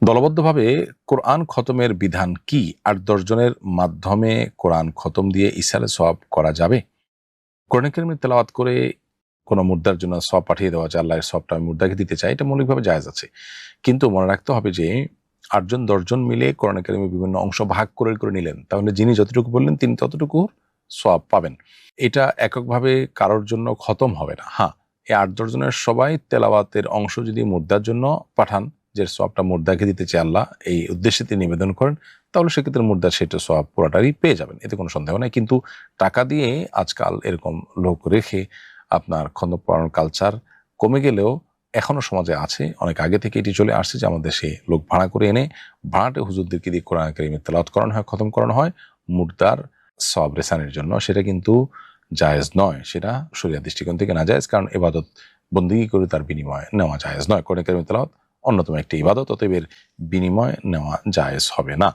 দলবদ্ধভাবে কোরআন খতমের বিধান কি? ৮-১০ জনের মাধ্যমে কোরআন খতম দিয়ে ইসালে সওয়াব করা যাবে? কোরআন কারীমের তেলাওয়াত করে কোনো মুর্দার জন্য সওয়াব পাঠিয়ে দেওয়া যে আল্লাহ এর সওয়াবটা আমি মুর্দাকে দিতে চাই, এটা মৌলিকভাবে জায়েজ আছে। কিন্তু মনে রাখতে হবে যে ৮ জন ১০ জন মিলে কোরআন কারীমের বিভিন্ন অংশ ভাগ করে নিলেন। তাহলে যিনি যতটুকু বললেন তিনি ততটুকু সওয়াব পাবেন। এটা এককভাবে কারোর জন্য খতম হবে না। হ্যাঁ, এই ৮-১০ জনের সবাই তেলাওয়াতের অংশ যদি মুর্দার জন্য পাঠান, যে সওয়াবটা মুর্দাকে দিতে চায় আল্লাহ, এই উদ্দেশ্যে তিনি নিবেদন করেন, তাহলে সেক্ষেত্রে মুর্দার সেটা সওয়াব পুরাটাই পেয়ে যাবেন। এতে কোনো সন্দেহ নাই। কিন্তু টাকা দিয়ে আজকাল এরকম লোক রেখে আপনার খন্দক পড়ানোর কালচার কমে গেলেও এখনো সমাজে আছে। অনেক আগে থেকে এটি চলে আসছে যে আমাদের দেশে লোক ভাড়া করে এনে ভাড়াটে হুজুরদেরকে দিয়ে কোরআন কারীমের তেলাওয়াত করানো হয়, খতম করানো হয় মুর্দার সওয়াব রেসানের জন্য। সেটা কিন্তু জায়েজ নয়। সেটা শরিয়ার দৃষ্টিকোণ থেকে নাজায়েজ। কারণ ইবাদত বন্দেগী করে তার বিনিময়ে নেওয়া জায়েজ নয়। কোরআন কারীমের তেলাওয়াত অন্যতম একটি ইবাদত, অতএব এর বিনিময় নেওয়া জায়েজ হবে না।